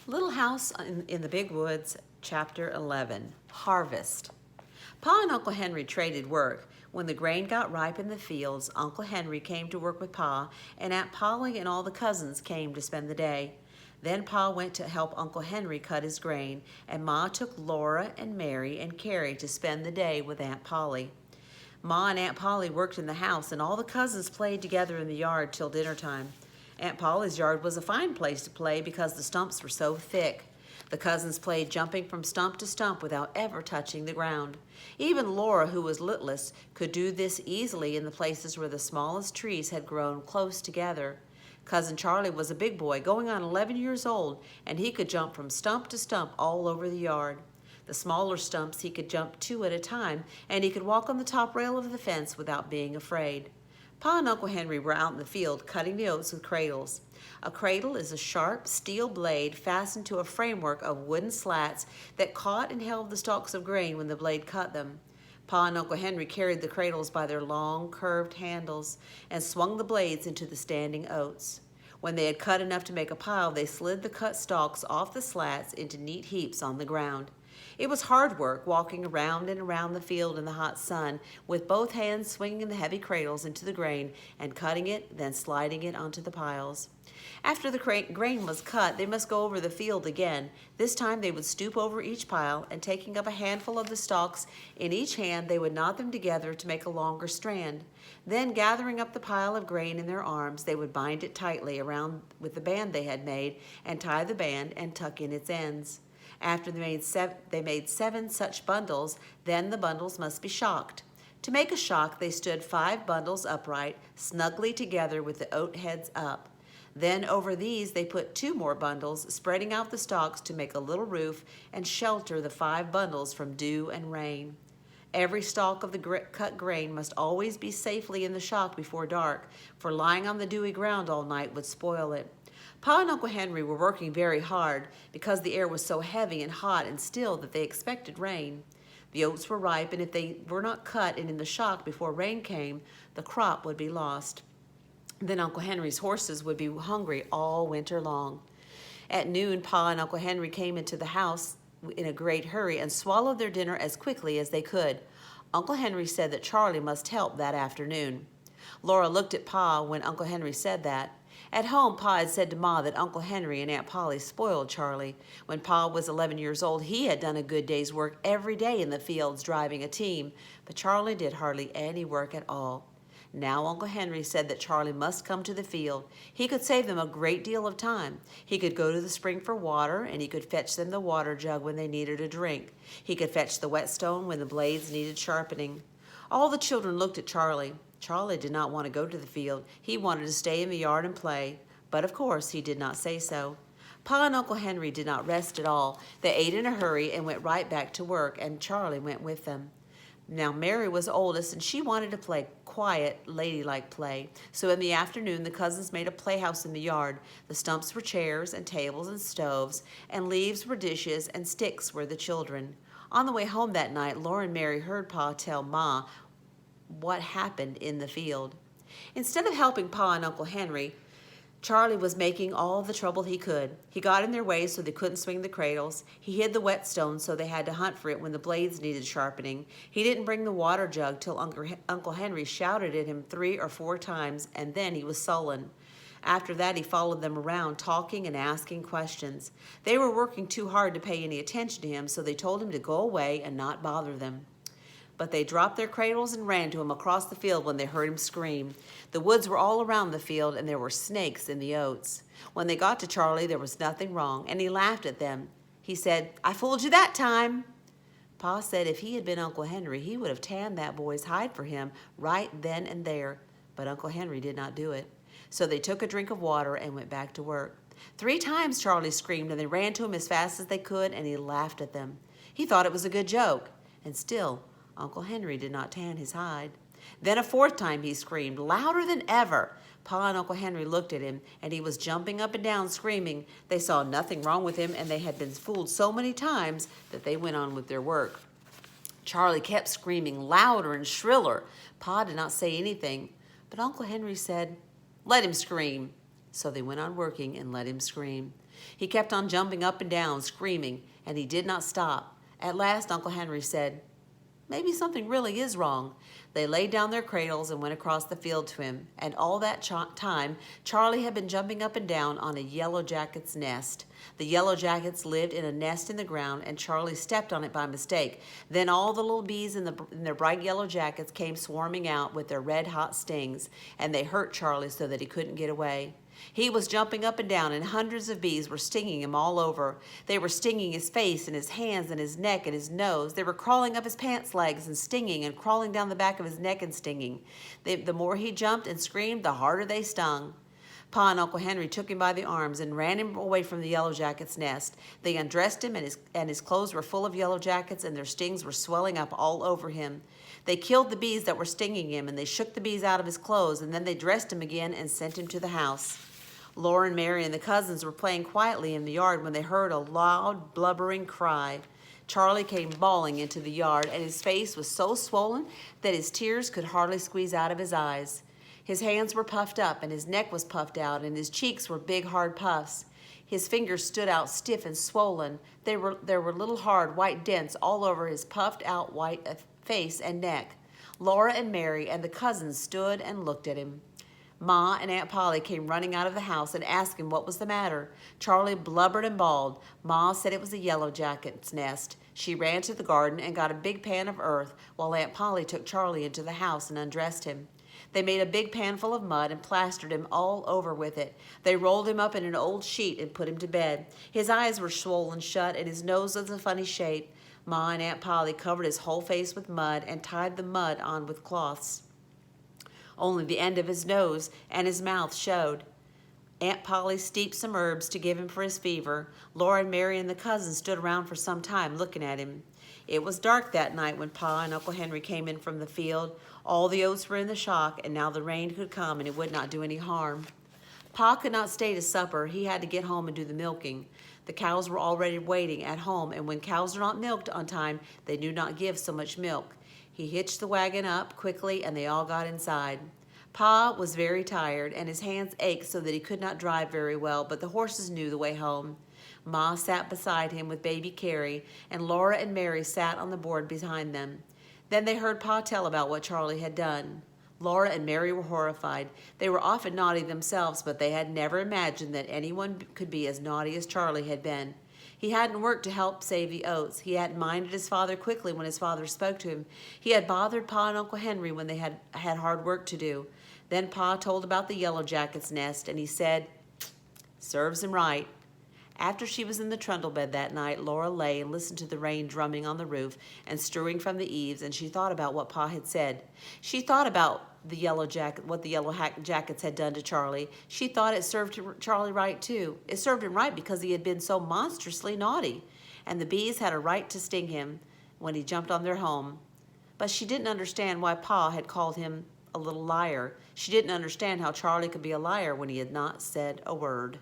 Little House in the Big Woods, Chapter 11, Harvest. Pa and Uncle Henry traded work. When the grain got ripe in the fields, Uncle Henry came to work with Pa, and Aunt Polly and all the cousins came to spend the day. Then Pa went to help Uncle Henry cut his grain, and Ma took Laura and Mary and Carrie to spend the day with Aunt Polly. Ma and Aunt Polly worked in the house, and all the cousins played together in the yard till dinner time. Aunt Polly's yard was a fine place to play because the stumps were so thick. The cousins played jumping from stump to stump without ever touching the ground. Even Laura, who was littlest, could do this easily in the places where the smallest trees had grown close together. Cousin Charlie was a big boy, going on 11 years old, and he could jump from stump to stump all over the yard. The smaller stumps he could jump two at a time, and he could walk on the top rail of the fence without being afraid. Pa and Uncle Henry were out in the field cutting the oats with cradles. A cradle is a sharp steel blade fastened to a framework of wooden slats that caught and held the stalks of grain when the blade cut them. Pa and Uncle Henry carried the cradles by their long, curved handles and swung the blades into the standing oats. When they had cut enough to make a pile, they slid the cut stalks off the slats into neat heaps on the ground. It was hard work walking around and around the field in the hot sun, with both hands swinging the heavy cradles into the grain and cutting it, then sliding it onto the piles. After the grain was cut, they must go over the field again. This time they would stoop over each pile, and taking up a handful of the stalks in each hand, they would knot them together to make a longer strand. Then, gathering up the pile of grain in their arms, they would bind it tightly around with the band they had made, and tie the band and tuck in its ends. After they made 7 such bundles, then the bundles must be shocked. To make a shock, they stood 5 bundles upright, snugly together with the oat heads up. Then over these they put 2 more bundles, spreading out the stalks to make a little roof and shelter the 5 bundles from dew and rain. Every stalk of the cut grain must always be safely in the shock before dark, for lying on the dewy ground all night would spoil it. Pa and Uncle Henry were working very hard because the air was so heavy and hot and still that they expected rain. The oats were ripe, and if they were not cut and in the shock before rain came, the crop would be lost. Then Uncle Henry's horses would be hungry all winter long. At noon, Pa and Uncle Henry came into the house in a great hurry and swallowed their dinner as quickly as they could. Uncle Henry said that Charlie must help that afternoon. Laura looked at Pa when Uncle Henry said that. At home, Pa had said to Ma that Uncle Henry and Aunt Polly spoiled Charlie. When Pa was 11 years old, he had done a good day's work every day in the fields driving a team, but Charlie did hardly any work at all. Now Uncle Henry said that Charlie must come to the field. He could save them a great deal of time. He could go to the spring for water, and he could fetch them the water jug when they needed a drink. He could fetch the whetstone when the blades needed sharpening. All the children looked at Charlie. Charlie did not want to go to the field. He wanted to stay in the yard and play, but of course he did not say so. Pa and Uncle Henry did not rest at all. They ate in a hurry and went right back to work, and Charlie went with them. Now Mary was oldest, and she wanted to play quiet, ladylike play. So in the afternoon, the cousins made a playhouse in the yard. The stumps were chairs and tables and stoves, and leaves were dishes, and sticks were the children. On the way home that night, Laura and Mary heard Pa tell Ma what happened in the field. Instead of helping Pa and Uncle Henry, Charlie was making all the trouble he could. He got in their way so they couldn't swing the cradles. He hid the whetstone so they had to hunt for it when the blades needed sharpening. He didn't bring the water jug till Uncle Henry shouted at him 3 or 4 times, and then he was sullen. After that, he followed them around, talking and asking questions. They were working too hard to pay any attention to him, so they told him to go away and not bother them. But they dropped their cradles and ran to him across the field when they heard him scream. The woods were all around the field, and there were snakes in the oats. When they got to Charlie, there was nothing wrong, and he laughed at them. He said, "I fooled you that time." Pa said if he had been Uncle Henry, he would have tanned that boy's hide for him right then and there. But Uncle Henry did not do it. So they took a drink of water and went back to work. 3 times Charlie screamed, and they ran to him as fast as they could, and he laughed at them. He thought it was a good joke, and still, Uncle Henry did not tan his hide. Then a 4th time he screamed, louder than ever. Pa and Uncle Henry looked at him, and he was jumping up and down screaming. They saw nothing wrong with him, and they had been fooled so many times that they went on with their work. Charlie kept screaming louder and shriller. Pa did not say anything, but Uncle Henry said, "Let him scream." So they went on working and let him scream. He kept on jumping up and down, screaming, and he did not stop. At last, Uncle Henry said, "Maybe something really is wrong." They laid down their cradles and went across the field to him, and all that time, Charlie had been jumping up and down on a yellow jacket's nest. The yellow jackets lived in a nest in the ground, and Charlie stepped on it by mistake. Then all the little bees in their bright yellow jackets came swarming out with their red-hot stings, and they hurt Charlie so that he couldn't get away. He was jumping up and down, and hundreds of bees were stinging him all over. They were stinging his face and his hands and his neck and his nose. They were crawling up his pants legs and stinging, and crawling down the back of his neck and stinging. The more he jumped and screamed, the harder they stung. Pa and Uncle Henry took him by the arms and ran him away from the yellow jacket's nest. They undressed him, and his clothes were full of yellow jackets, and their stings were swelling up all over him. They killed the bees that were stinging him, and they shook the bees out of his clothes, and then they dressed him again and sent him to the house. Laura and Mary and the cousins were playing quietly in the yard when they heard a loud, blubbering cry. Charlie came bawling into the yard, and his face was so swollen that his tears could hardly squeeze out of his eyes. His hands were puffed up, and his neck was puffed out, and his cheeks were big, hard puffs. His fingers stood out stiff and swollen. There were little hard white dents all over his puffed out white face and neck. Laura and Mary and the cousins stood and looked at him. Ma and Aunt Polly came running out of the house and asked him what was the matter. Charlie blubbered and bawled. Ma said it was a yellow jacket's nest. She ran to the garden and got a big pan of earth, while Aunt Polly took Charlie into the house and undressed him. They made a big pan full of mud and plastered him all over with it. They rolled him up in an old sheet and put him to bed. His eyes were swollen shut, and his nose was a funny shape. Ma and Aunt Polly covered his whole face with mud and tied the mud on with cloths. Only the end of his nose and his mouth showed. Aunt Polly steeped some herbs to give him for his fever. Laura and Mary and the cousins stood around for some time looking at him. It was dark that night when Pa and Uncle Henry came in from the field. All the oats were in the shock, and now the rain could come and it would not do any harm. Pa could not stay to supper. He had to get home and do the milking. The cows were already waiting at home, and when cows are not milked on time, they do not give so much milk. He hitched the wagon up quickly, and they all got inside. Pa was very tired, and his hands ached so that he could not drive very well, but the horses knew the way home. Ma sat beside him with baby Carrie, and Laura and Mary sat on the board behind them. Then they heard Pa tell about what Charlie had done. Laura and Mary were horrified. They were often naughty themselves, but they had never imagined that anyone could be as naughty as Charlie had been. He hadn't worked to help save the oats. He hadn't minded his father quickly when his father spoke to him. He had bothered Pa and Uncle Henry when they had hard work to do. Then Pa told about the yellow jacket's nest, and he said, "Serves him right." After she was in the trundle bed that night, Laura lay and listened to the rain drumming on the roof and strewing from the eaves, and she thought about what Pa had said. She thought about what the yellow jackets had done to Charlie. She thought it served Charlie right too. It served him right because he had been so monstrously naughty, and the bees had a right to sting him when he jumped on their home. But she didn't understand why Pa had called him a little liar. She didn't understand how Charlie could be a liar when he had not said a word.